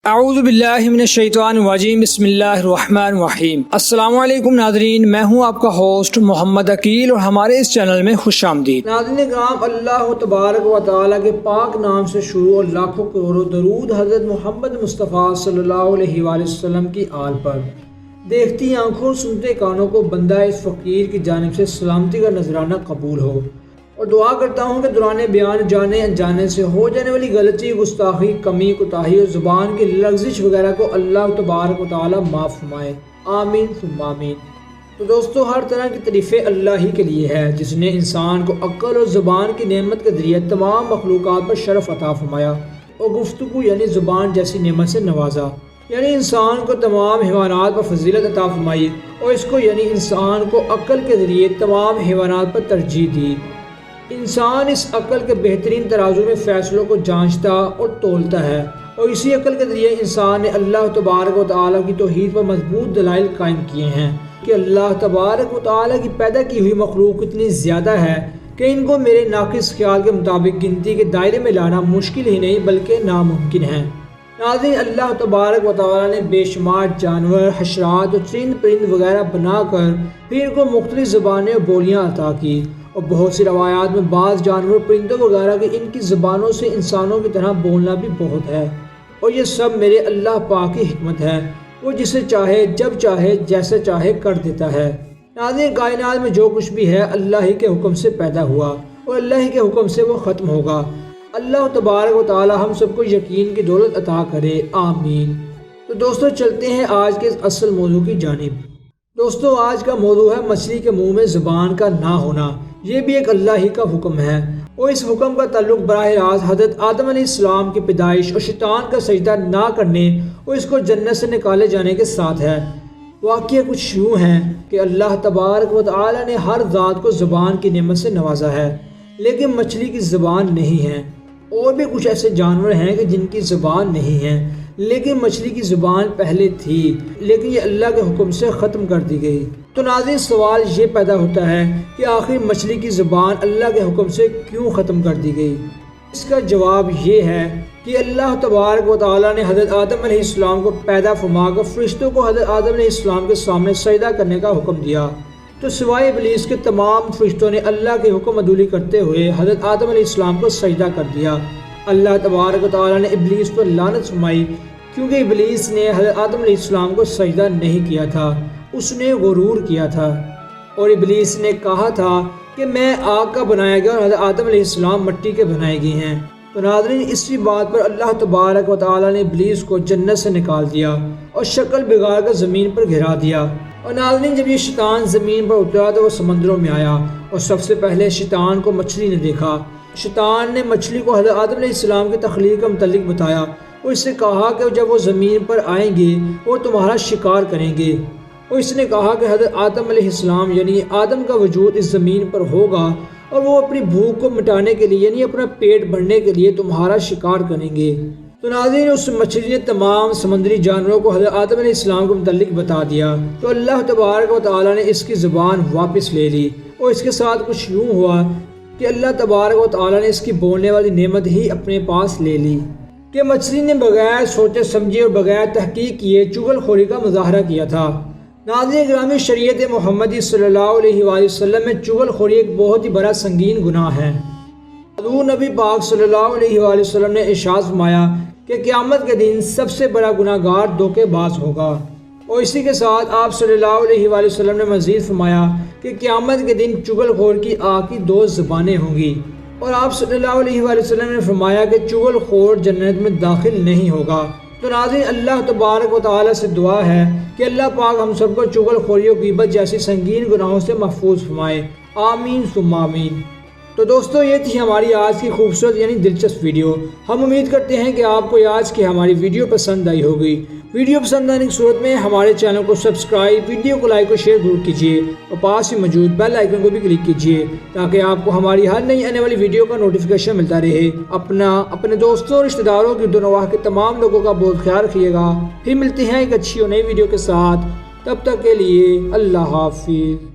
اعوذ باللہ من الشیطان الرجیم، بسم اللہ الرحمن الرحیم۔ السلام علیکم ناظرین، میں ہوں آپ کا ہوسٹ محمد عقیل اور ہمارے اس چینل میں خوش آمدید۔ ناظرین کرام، اللہ تبارک و تعالیٰ کے پاک نام سے شروع اور لاکھوں کروڑوں درود حضرت محمد مصطفیٰ صلی اللہ علیہ وآلہ وسلم کی آل پر۔ دیکھتی آنکھوں سنتے کانوں کو بندہ اس فقیر کی جانب سے سلامتی کا نذرانہ قبول ہو، اور دعا کرتا ہوں کہ دوران بیان جانے انجانے سے ہو جانے والی غلطی، گستاخی، کمی، کوتاہی اور زبان کی لغزش وغیرہ کو اللہ تبارک و تعالیٰ معاف فرمائے، آمین ثم آمین۔ تو دوستو، ہر طرح کی تعریفیں اللہ ہی کے لیے ہے، جس نے انسان کو عقل اور زبان کی نعمت کے ذریعے تمام مخلوقات پر شرف عطا فرمایا اور گفتگو یعنی زبان جیسی نعمت سے نوازا، یعنی انسان کو تمام حیوانات پر فضیلت عطا فرمائی اور اس کو یعنی انسان کو عقل کے ذریعے تمام حیوانات پر ترجیح دی۔ انسان اس عقل کے بہترین ترازو میں فیصلوں کو جانچتا اور تولتا ہے، اور اسی عقل کے ذریعے انسان نے اللہ تبارک و تعالیٰ کی توحید پر مضبوط دلائل قائم کیے ہیں کہ اللہ تبارک و تعالیٰ کی پیدا کی ہوئی مخلوق اتنی زیادہ ہے کہ ان کو میرے ناقص خیال کے مطابق گنتی کے دائرے میں لانا مشکل ہی نہیں بلکہ ناممکن ہے۔ ناظرین، اللہ تبارک و تعالیٰ نے بے شمار جانور، حشرات اور چرند پرند وغیرہ بنا کر پھر ان کو مختلف زبانیں اور بولیاں عطا کی، اور بہت سی روایات میں بعض جانور، پرندوں وغیرہ کے ان کی زبانوں سے انسانوں کی طرح بولنا بھی بہت ہے، اور یہ سب میرے اللہ پاک کی حکمت ہے، وہ جسے چاہے جب چاہے جیسے چاہے کر دیتا ہے۔ ناظرین، کائنات میں جو کچھ بھی ہے اللہ ہی کے حکم سے پیدا ہوا اور اللہ ہی کے حکم سے وہ ختم ہوگا۔ اللہ تبارک و تعالی ہم سب کو یقین کی دولت عطا کرے، آمین۔ تو دوستو، چلتے ہیں آج کے اصل موضوع کی جانب۔ دوستو، آج کا موضوع ہے مچھلی کے منہ میں زبان کا نہ ہونا۔ یہ بھی ایک اللہ ہی کا حکم ہے، اور اس حکم کا تعلق براہ راست حضرت آدم علیہ السلام کی پیدائش اور شیطان کا سجدہ نہ کرنے اور اس کو جنت سے نکالے جانے کے ساتھ ہے۔ واقعہ کچھ یوں ہے کہ اللہ تبارک و تعالی نے ہر ذات کو زبان کی نعمت سے نوازا ہے، لیکن مچھلی کی زبان نہیں ہے۔ اور بھی کچھ ایسے جانور ہیں کہ جن کی زبان نہیں ہے، لیکن مچھلی کی زبان پہلے تھی، لیکن یہ اللہ کے حکم سے ختم کر دی گئی۔ تو ناظرین، سوال یہ پیدا ہوتا ہے کہ آخر مچھلی کی زبان اللہ کے حکم سے کیوں ختم کر دی گئی؟ اس کا جواب یہ ہے کہ اللہ تبارک و تعالیٰ نے حضرت آدم علیہ السلام کو پیدا فرما کر فرشتوں کو حضرت آدم علیہ السلام کے سامنے سجدہ کرنے کا حکم دیا، تو سوائے ابلیس کے تمام فرشتوں نے اللہ کے حکم عدولی کرتے ہوئے حضرت آدم علیہ السلام کو سجدہ کر دیا۔ اللہ تبارک و تعالیٰ نے ابلیس پر لعنت فرمائی، کیونکہ ابلیس نے حضرت آدم علیہ السلام کو سجدہ نہیں کیا تھا، اس نے غرور کیا تھا، اور ابلیس نے کہا تھا کہ میں آگ کا بنایا گیا اور حضرت آدم علیہ السلام مٹی کے بنائے گئے ہیں۔ تو ناظرین، اسی بات پر اللہ تبارک و تعالیٰ نے ابلیس کو جنت سے نکال دیا اور شکل بگاڑ کر زمین پر گرا دیا۔ اور ناظرین، جب یہ شیطان زمین پر اترا تو وہ سمندروں میں آیا، اور سب سے پہلے شیطان کو مچھلی نے دیکھا۔ شیطان نے مچھلی کو حضرت آدم علیہ السلام کی تخلیق کا متعلق بتایا، اور اس سے کہا کہ جب وہ زمین پر آئیں گے وہ تمہارا شکار کریں گے، اور اس نے کہا کہ حضرت آدم علیہ السلام یعنی آدم کا وجود اس زمین پر ہوگا، اور وہ اپنی بھوک کو مٹانے کے لیے یعنی اپنا پیٹ بھرنے کے لیے تمہارا شکار کریں گے۔ تو ناظرین، اس مچھلی نے تمام سمندری جانوروں کو حضرت آدم علیہ السلام کو متعلق بتا دیا، تو اللہ تبارک و تعالیٰ نے اس کی زبان واپس لے لی، اور اس کے ساتھ کچھ یوں ہوا کہ اللہ تبارک و تعالیٰ نے اس کی بولنے والی نعمت ہی اپنے پاس لے لی، کہ مچھلی نے بغیر سوچے سمجھے اور بغیر تحقیق کیے چغل خوری کا مظاہرہ کیا تھا۔ ناظرین گرامی، شریعت محمدی صلی اللہ علیہ وآلہ وسلم میں چغل خوری ایک بہت ہی بڑا سنگین گناہ ہے۔ حضور نبی پاک صلی اللہ علیہ وآلہ وسلم نے ارشاد فرمایا کہ قیامت کے دن سب سے بڑا گناہ گار دھوکے باز ہوگا، اور اسی کے ساتھ آپ صلی اللہ علیہ وآلہ وسلم نے مزید فرمایا کہ قیامت کے دن چغل خور کی آگ کی دو زبانیں ہوں گی، اور آپ صلی اللہ علیہ وآلہ وسلم نے فرمایا کہ چغل خور جنت میں داخل نہیں ہوگا۔ تو ناظرین، اللہ تبارک و تعالیٰ سے دعا ہے کہ اللہ پاک ہم سب کو چغل خوری و غیبت جیسی سنگین گناہوں سے محفوظ فرمائے، آمین ثم آمین۔ تو دوستو، یہ تھی ہماری آج کی خوبصورت یعنی دلچسپ ویڈیو۔ ہم امید کرتے ہیں کہ آپ کو آج کی ہماری ویڈیو پسند آئی ہوگی۔ ویڈیو پسند آنے کی صورت میں ہمارے چینل کو سبسکرائب، ویڈیو کو لائک اور شیئر ضرور کیجیے، اور پاس ہی موجود بیل آئیکن کو بھی کلک کیجیے تاکہ آپ کو ہماری ہر نئی آنے والی ویڈیو کا نوٹیفیکیشن ملتا رہے۔ اپنے دوستوں اور رشتہ داروں کی دنیا کے تمام لوگوں کا بہت خیال رکھیے گا۔ پھر ملتے ہیں ایک اچھی اور نئی ویڈیو کے ساتھ، تب تک کے لیے اللہ حافظ۔